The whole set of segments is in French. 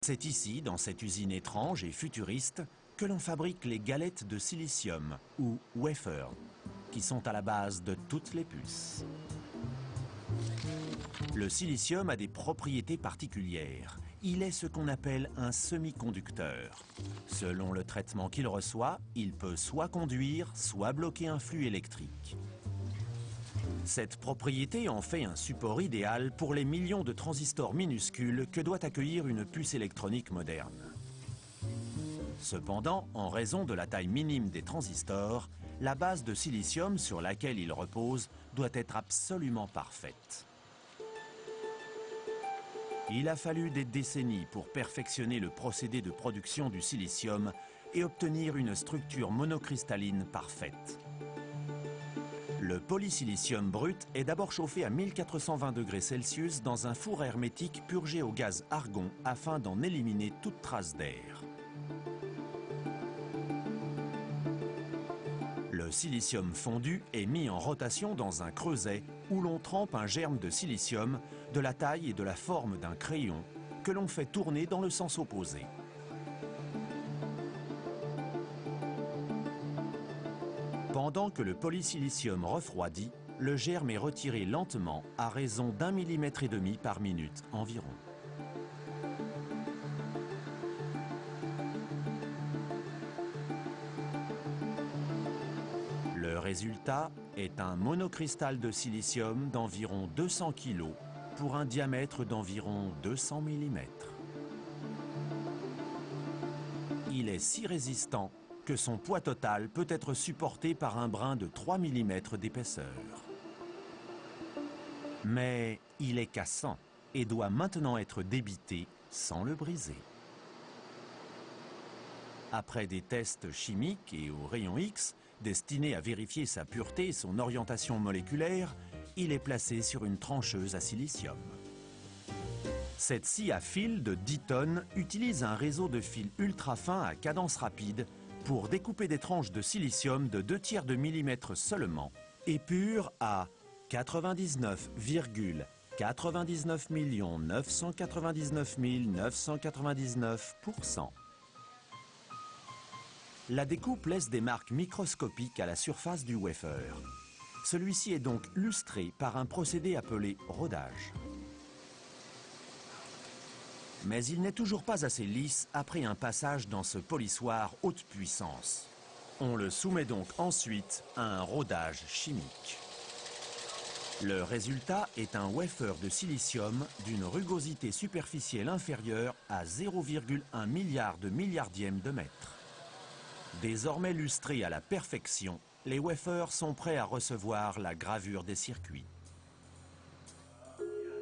C'est ici, dans cette usine étrange et futuriste, que l'on fabrique les galettes de silicium, ou wafers, qui sont à la base de toutes les puces. Le silicium a des propriétés particulières. Il est ce qu'on appelle un semi-conducteur. Selon le traitement qu'il reçoit, il peut soit conduire, soit bloquer un flux électrique. Cette propriété en fait un support idéal pour les millions de transistors minuscules que doit accueillir une puce électronique moderne. Cependant, en raison de la taille minime des transistors, la base de silicium sur laquelle il repose doit être absolument parfaite. Il a fallu des décennies pour perfectionner le procédé de production du silicium et obtenir une structure monocristalline parfaite. Le polysilicium brut est d'abord chauffé à 1420 degrés Celsius dans un four hermétique purgé au gaz argon afin d'en éliminer toute trace d'air. Le silicium fondu est mis en rotation dans un creuset où l'on trempe un germe de silicium de la taille et de la forme d'un crayon que l'on fait tourner dans le sens opposé. Pendant que le polysilicium refroidit, le germe est retiré lentement à raison d'1,5 mm par minute environ. Le résultat est un monocristal de silicium d'environ 200 kg pour un diamètre d'environ 200 mm. Il est si résistant que son poids total peut être supporté par un brin de 3 mm d'épaisseur. Mais il est cassant et doit maintenant être débité sans le briser. Après des tests chimiques et au rayon X, destinés à vérifier sa pureté et son orientation moléculaire, il est placé sur une trancheuse à silicium. Cette scie à fil de 10 tonnes utilise un réseau de fils ultra fins à cadence rapide pour découper des tranches de silicium de 2/3 de millimètre seulement et pures à 99,99 999 999%. La découpe laisse des marques microscopiques à la surface du wafer. Celui-ci est donc lustré par un procédé appelé rodage. Mais il n'est toujours pas assez lisse après un passage dans ce polissoir haute puissance. On le soumet donc ensuite à un rodage chimique. Le résultat est un wafer de silicium d'une rugosité superficielle inférieure à 0,1 milliard de milliardième de mètre. Désormais lustrés à la perfection, les wafers sont prêts à recevoir la gravure des circuits.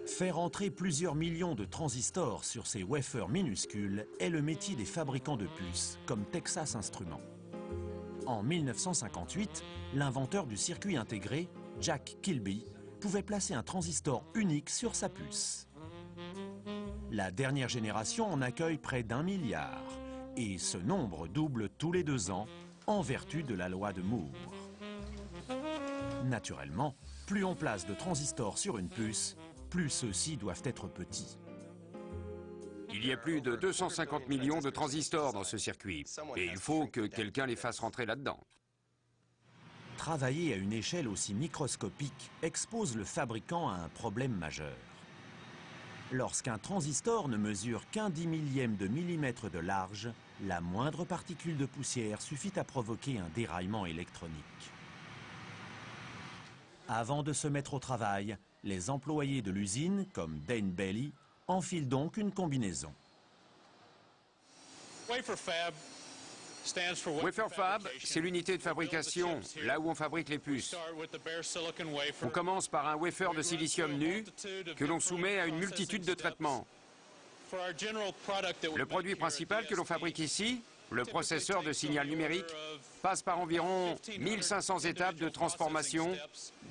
Faire entrer plusieurs millions de transistors sur ces wafers minuscules est le métier des fabricants de puces, comme Texas Instruments. En 1958, l'inventeur du circuit intégré, Jack Kilby, pouvait placer un transistor unique sur sa puce. La dernière génération en accueille près d'1 milliard. Et ce nombre double tous les 2 ans en vertu de la loi de Moore. Naturellement, plus on place de transistors sur une puce, plus ceux-ci doivent être petits. Il y a plus de 250 millions de transistors dans ce circuit et il faut que quelqu'un les fasse rentrer là-dedans. Travailler à une échelle aussi microscopique expose le fabricant à un problème majeur. Lorsqu'un transistor ne mesure qu'un 10 millième de millimètre de large, la moindre particule de poussière suffit à provoquer un déraillement électronique. Avant de se mettre au travail, les employés de l'usine, comme Dane Bailey, enfilent donc une combinaison. Wafer Fab, c'est l'unité de fabrication, là où on fabrique les puces. On commence par un wafer de silicium nu que l'on soumet à une multitude de traitements. Le produit principal que l'on fabrique ici, le processeur de signal numérique, passe par environ 1500 étapes de transformation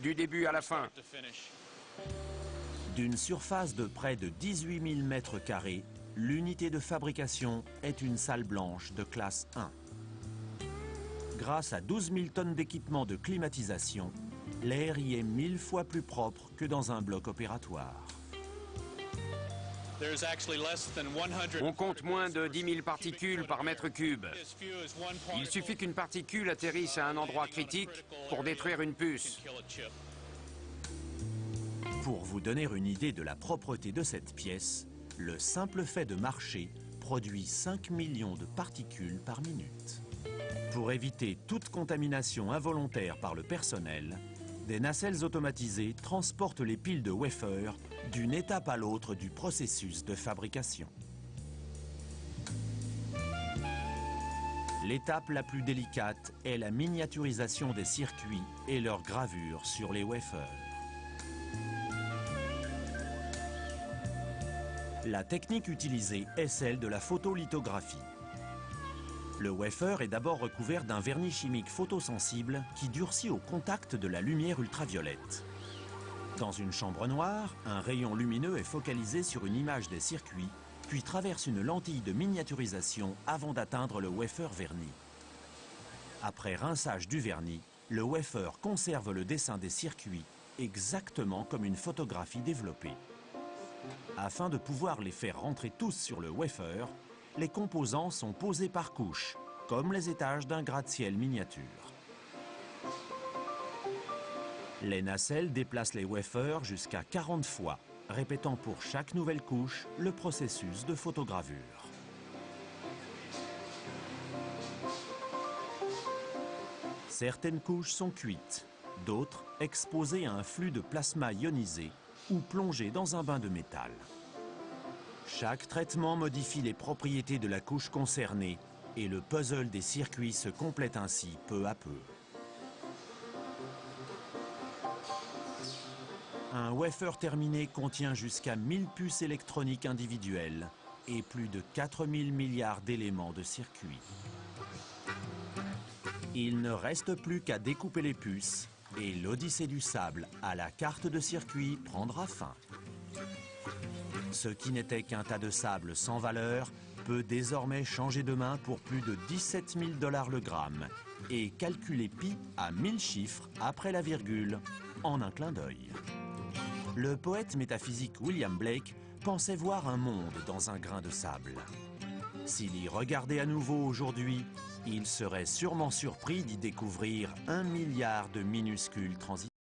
du début à la fin. D'une surface de près de 18 000 mètres carrés, l'unité de fabrication est une salle blanche de classe 1. Grâce à 12 000 tonnes d'équipements de climatisation, l'air y est 1000 fois plus propre que dans un bloc opératoire. On compte moins de 10 000 particules par mètre cube. Il suffit qu'une particule atterrisse à un endroit critique pour détruire une puce. Pour vous donner une idée de la propreté de cette pièce, le simple fait de marcher produit 5 millions de particules par minute. Pour éviter toute contamination involontaire par le personnel, des nacelles automatisées transportent les piles de wafers d'une étape à l'autre du processus de fabrication. L'étape la plus délicate est la miniaturisation des circuits et leur gravure sur les wafers. La technique utilisée est celle de la photolithographie. Le wafer est d'abord recouvert d'un vernis chimique photosensible qui durcit au contact de la lumière ultraviolette. Dans une chambre noire, un rayon lumineux est focalisé sur une image des circuits, puis traverse une lentille de miniaturisation avant d'atteindre le wafer verni. Après rinçage du vernis, le wafer conserve le dessin des circuits exactement comme une photographie développée. Afin de pouvoir les faire rentrer tous sur le wafer, les composants sont posés par couches, comme les étages d'un gratte-ciel miniature. Les nacelles déplacent les wafers jusqu'à 40 fois, répétant pour chaque nouvelle couche le processus de photogravure. Certaines couches sont cuites, d'autres exposées à un flux de plasma ionisé ou plongées dans un bain de métal. Chaque traitement modifie les propriétés de la couche concernée et le puzzle des circuits se complète ainsi peu à peu. Un wafer terminé contient jusqu'à 1000 puces électroniques individuelles et plus de 4000 milliards d'éléments de circuits. Il ne reste plus qu'à découper les puces et l'odyssée du sable à la carte de circuit prendra fin. Ce qui n'était qu'un tas de sable sans valeur peut désormais changer de main pour plus de 17 000 $ le gramme et calculer pi à 1000 chiffres après la virgule en un clin d'œil. Le poète métaphysique William Blake pensait voir un monde dans un grain de sable. S'il y regardait à nouveau aujourd'hui, il serait sûrement surpris d'y découvrir 1 milliard de minuscules transistors.